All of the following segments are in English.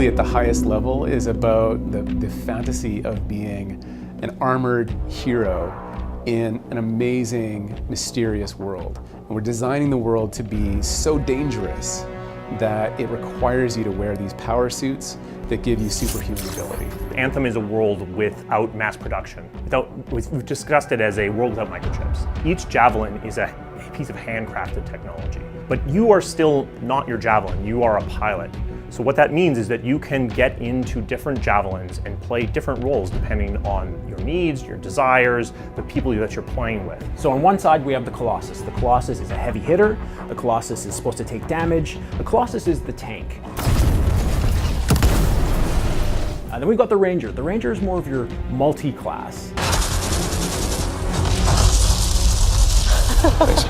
really at the highest level is about the fantasy of being an armored hero in an amazing, mysterious world. And we're designing the world to be so dangerous that it requires you to wear these power suits that give you superhuman ability. Anthem is a world without mass production. We've discussed it as a world without microchips. Each javelin is a piece of handcrafted technology. But you are still not your javelin, you are a pilot. So what that means is that you can get into different javelins and play different roles depending on your needs, your desires, the people that you're playing with. So on one side we have the Colossus. The Colossus is a heavy hitter. The Colossus is supposed to take damage. The Colossus is the tank. Then we've got the Ranger. The Ranger is more of your multi-class.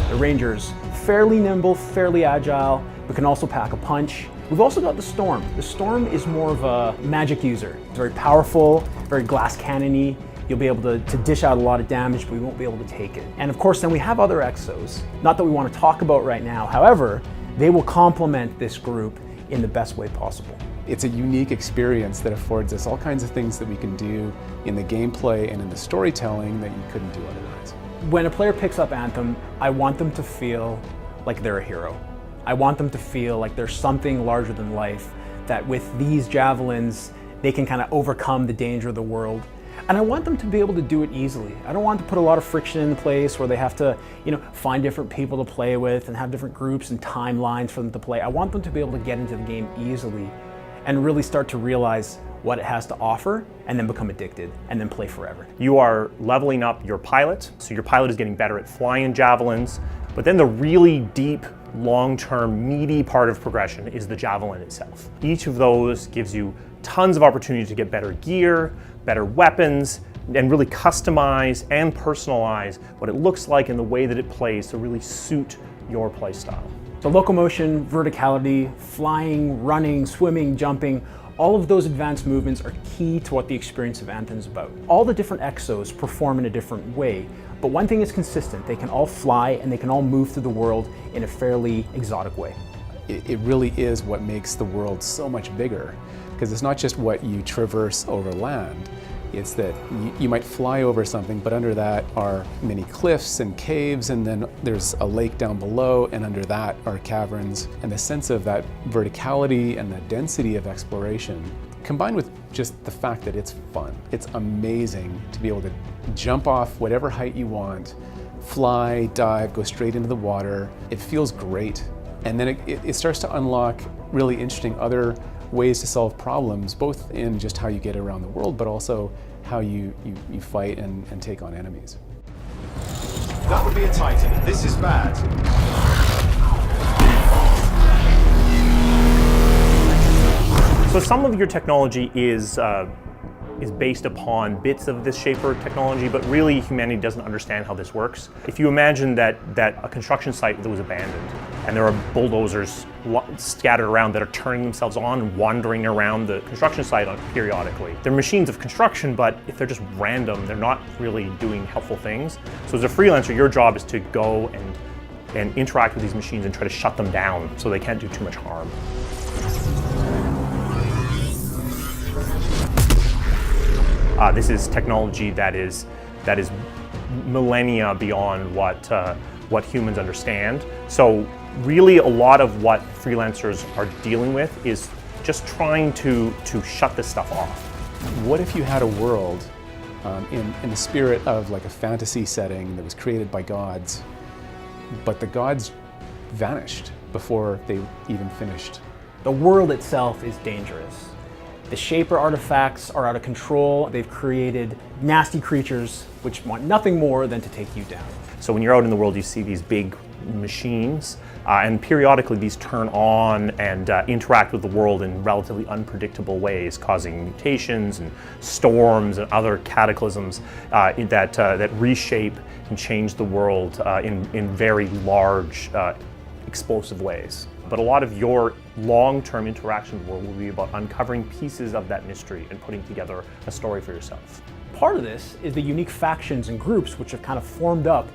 The Ranger's fairly nimble, fairly agile, but can also pack a punch. We've also got the Storm. The Storm is more of a magic user. It's very powerful, very glass cannon-y. You'll be able to dish out a lot of damage, but we won't be able to take it. And of course, then we have other exos. Not that we want to talk about right now. However, they will complement this group in the best way possible. It's a unique experience that affords us all kinds of things that we can do in the gameplay and in the storytelling that you couldn't do otherwise. When a player picks up Anthem, I want them to feel like they're a hero. I want them to feel like there's something larger than life, that with these javelins, they can kind of overcome the danger of the world. And I want them to be able to do it easily. I don't want to put a lot of friction in place where they have to, find different people to play with and have different groups and timelines for them to play. I want them to be able to get into the game easily and really start to realize what it has to offer, and then become addicted, and then play forever. You are leveling up your pilot, so your pilot is getting better at flying javelins, but then the really deep, long-term, meaty part of progression is the javelin itself. Each of those gives you tons of opportunity to get better gear, better weapons, and really customize and personalize what it looks like and the way that it plays to really suit your play style. So locomotion, verticality, flying, running, swimming, jumping, all of those advanced movements are key to what the experience of Anthem is about. All the different exos perform in a different way, but one thing is consistent: they can all fly and they can all move through the world in a fairly exotic way. It really is what makes the world so much bigger, because it's not just what you traverse over land. It's that you might fly over something, but under that are many cliffs and caves, and then there's a lake down below, and under that are caverns. And the sense of that verticality and the density of exploration, combined with just the fact that it's fun. It's amazing to be able to jump off whatever height you want, fly, dive, go straight into the water. It feels great. And then it starts to unlock really interesting other ways to solve problems, both in just how you get around the world, but also how you fight and take on enemies. That would be a Titan. This is bad. So some of your technology is based upon bits of this Shaper technology, but really humanity doesn't understand how this works. If you imagine that a construction site that was abandoned, and there are bulldozers scattered around that are turning themselves on and wandering around the construction site periodically. They're machines of construction, but if they're just random, they're not really doing helpful things. So as a freelancer, your job is to go and interact with these machines and try to shut them down so they can't do too much harm. This is technology that is millennia beyond what humans understand. So really a lot of what freelancers are dealing with is just trying to shut this stuff off. What if you had a world in the spirit of like a fantasy setting that was created by gods, but the gods vanished before they even finished? The world itself is dangerous. The Shaper artifacts are out of control. They've created nasty creatures which want nothing more than to take you down. So when you're out in the world, you see these big machines, and periodically these turn on and interact with the world in relatively unpredictable ways, causing mutations and storms and other cataclysms that reshape and change the world in very large, explosive ways. But a lot of your long-term interaction with the world will be about uncovering pieces of that mystery and putting together a story for yourself. Part of this is the unique factions and groups which have kind of formed up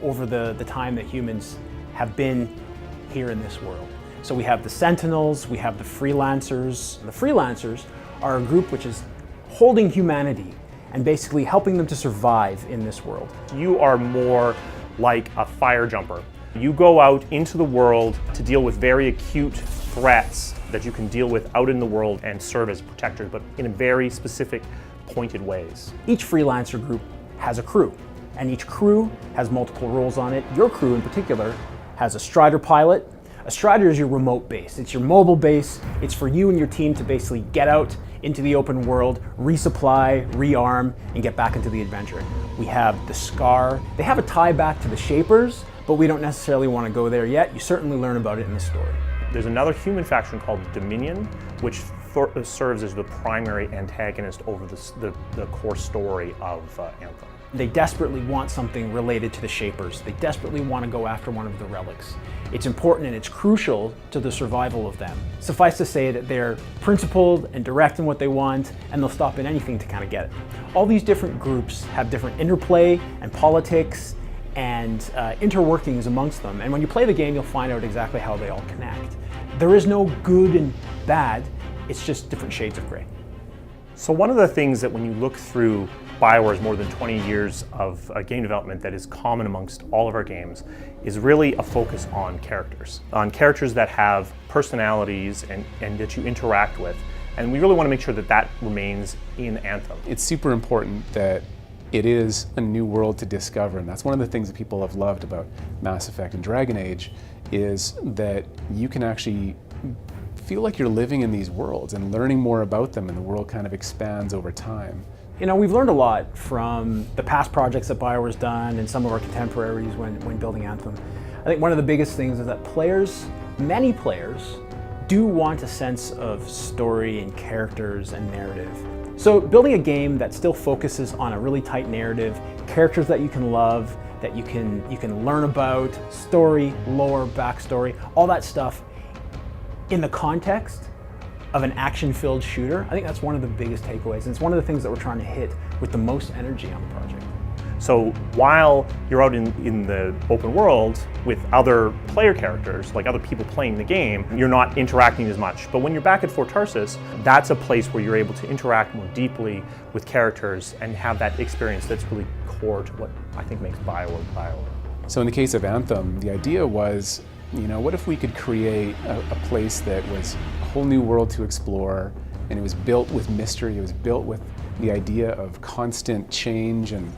over the time that humans have been here in this world. So we have the Sentinels, we have the Freelancers. The Freelancers are a group which is holding humanity and basically helping them to survive in this world. You are more like a fire jumper. You go out into the world to deal with very acute threats that you can deal with out in the world and serve as protectors, but in very specific, pointed ways. Each freelancer group has a crew, and each crew has multiple roles on it. Your crew in particular has a Strider pilot. A Strider is your remote base. It's your mobile base. It's for you and your team to basically get out into the open world, resupply, rearm, and get back into the adventure. We have the Scar. They have a tie back to the Shapers, but we don't necessarily want to go there yet. You certainly learn about it in the story. There's another human faction called Dominion, which serves as the primary antagonist over the core story of Anthem. They desperately want something related to the Shapers. They desperately want to go after one of the relics. It's important and it's crucial to the survival of them. Suffice to say that they're principled and direct in what they want, and they'll stop at anything to kind of get it. All these different groups have different interplay and politics and interworkings amongst them. And when you play the game, you'll find out exactly how they all connect. There is no good and bad, it's just different shades of gray. So one of the things that when you look through BioWare's more than 20 years of game development that is common amongst all of our games is really a focus on characters that have personalities and that you interact with. And we really want to make sure that that remains in Anthem. It's super important that it is a new world to discover, and that's one of the things that people have loved about Mass Effect and Dragon Age, is that you can actually feel like you're living in these worlds and learning more about them, and the world kind of expands over time. You know, we've learned a lot from the past projects that BioWare's done and some of our contemporaries when building Anthem. I think one of the biggest things is that many players, do want a sense of story and characters and narrative. So building a game that still focuses on a really tight narrative, characters that you can love, that you can learn about, story, lore, backstory, all that stuff in the context of an action-filled shooter, I think that's one of the biggest takeaways, and it's one of the things that we're trying to hit with the most energy on the project. So while you're out in the open world with other player characters, like other people playing the game, you're not interacting as much. But when you're back at Fort Tarsis, that's a place where you're able to interact more deeply with characters and have that experience that's really core to what I think makes BioWare BioWare. So in the case of Anthem, the idea was, what if we could create a place that was a whole new world to explore, and it was built with mystery, it was built with the idea of constant change and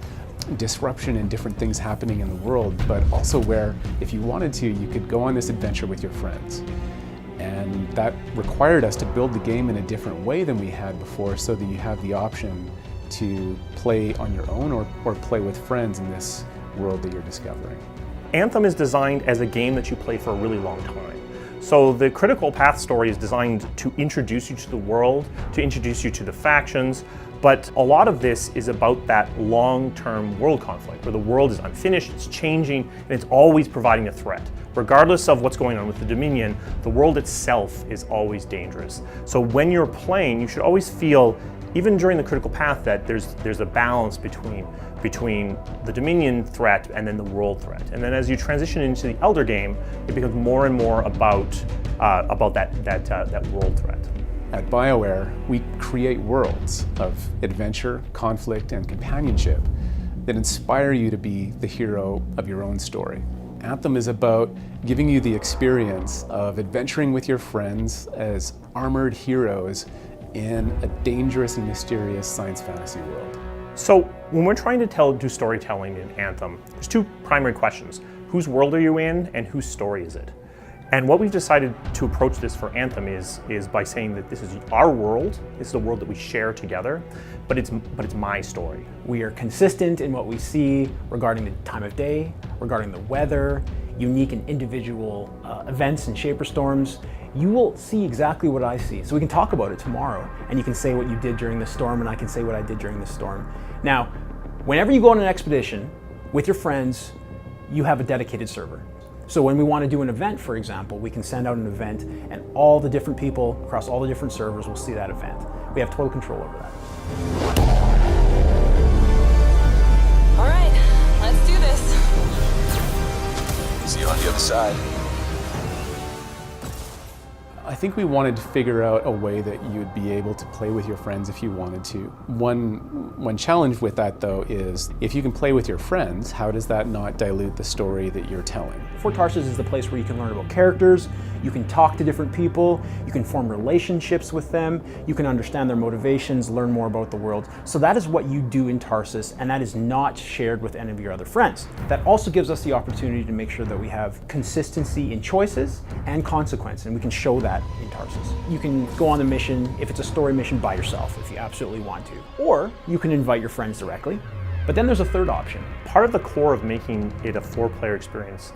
disruption and different things happening in the world, but also where, if you wanted to, you could go on this adventure with your friends. And that required us to build the game in a different way than we had before, so that you have the option to play on your own or play with friends in this world that you're discovering. Anthem is designed as a game that you play for a really long time. So the Critical Path story is designed to introduce you to the world, to introduce you to the factions, but a lot of this is about that long-term world conflict where the world is unfinished, it's changing, and it's always providing a threat. Regardless of what's going on with the Dominion, the world itself is always dangerous. So when you're playing, you should always feel, even during the Critical Path, that there's a balance between the Dominion threat and then the world threat. And then as you transition into the Elder game, it becomes more and more about that world threat. At BioWare, we create worlds of adventure, conflict, and companionship that inspire you to be the hero of your own story. Anthem is about giving you the experience of adventuring with your friends as armored heroes in a dangerous and mysterious science fantasy world. So when we're trying to do storytelling in Anthem, there's two primary questions. Whose world are you in, and whose story is it? And what we've decided to approach this for Anthem is by saying that this is our world, this is a world that we share together, but it's my story. We are consistent in what we see regarding the time of day, regarding the weather, unique and individual events and shaper storms. You will see exactly what I see. So we can talk about it tomorrow, and you can say what you did during the storm, and I can say what I did during the storm. Now, whenever you go on an expedition with your friends, you have a dedicated server. So when we want to do an event, for example, we can send out an event, and all the different people across all the different servers will see that event. We have total control over that. All right, let's do this. See you on the other side. I think we wanted to figure out a way that you'd be able to play with your friends if you wanted to. One challenge with that, though, is if you can play with your friends, how does that not dilute the story that you're telling? Fort Tarsus is the place where you can learn about characters, you can talk to different people, you can form relationships with them, you can understand their motivations, learn more about the world. So that is what you do in Tarsus, and that is not shared with any of your other friends. That also gives us the opportunity to make sure that we have consistency in choices and consequence, and we can show that in Tarsus. You can go on the mission, if it's a story mission, by yourself, if you absolutely want to. Or you can invite your friends directly. But then there's a third option. Part of the core of making it a 4-player experience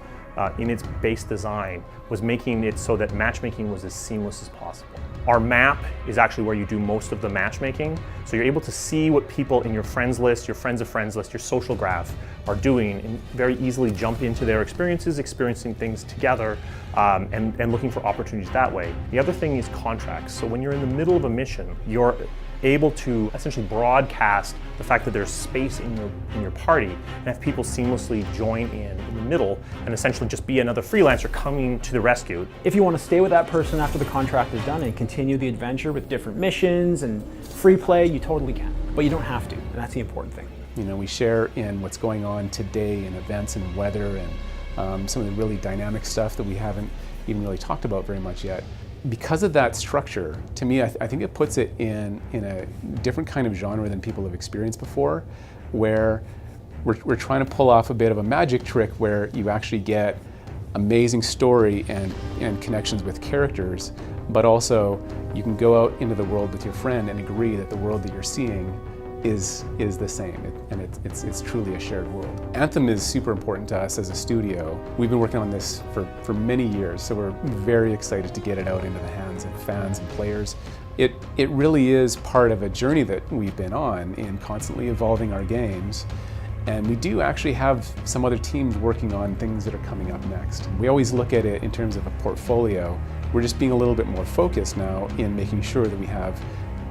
in its base design was making it so that matchmaking was as seamless as possible. Our map is actually where you do most of the matchmaking, so you're able to see what people in your friends list, your friends of friends list, your social graph are doing, and very easily jump into their experiences, experiencing things together, and looking for opportunities that way. The other thing is contracts. So when you're in the middle of a mission, you're able to essentially broadcast the fact that there's space in your party and have people seamlessly join in the middle and essentially just be another freelancer coming to the rescue. If you want to stay with that person after the contract is done and continue the adventure with different missions and free play, you totally can. But you don't have to, and that's the important thing. You know, we share in what's going on today in events and weather and some of the really dynamic stuff that we haven't even really talked about very much yet. Because of that structure, to me, I think it puts it in a different kind of genre than people have experienced before, where we're trying to pull off a bit of a magic trick where you actually get amazing story and connections with characters, but also you can go out into the world with your friend and agree that the world that you're seeing is the same, and it's truly a shared world. Anthem is super important to us as a studio. We've been working on this for many years, so we're very excited to get it out into the hands of fans and players. It really is part of a journey that we've been on in constantly evolving our games, and we do actually have some other teams working on things that are coming up next. We always look at it in terms of a portfolio. We're just being a little bit more focused now in making sure that we have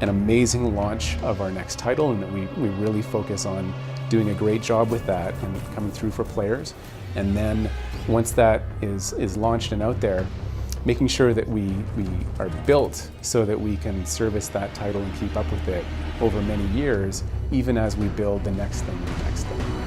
an amazing launch of our next title, and that we really focus on doing a great job with that and coming through for players. And then once that is launched and out there, making sure that we are built so that we can service that title and keep up with it over many years, even as we build the next thing and the next thing.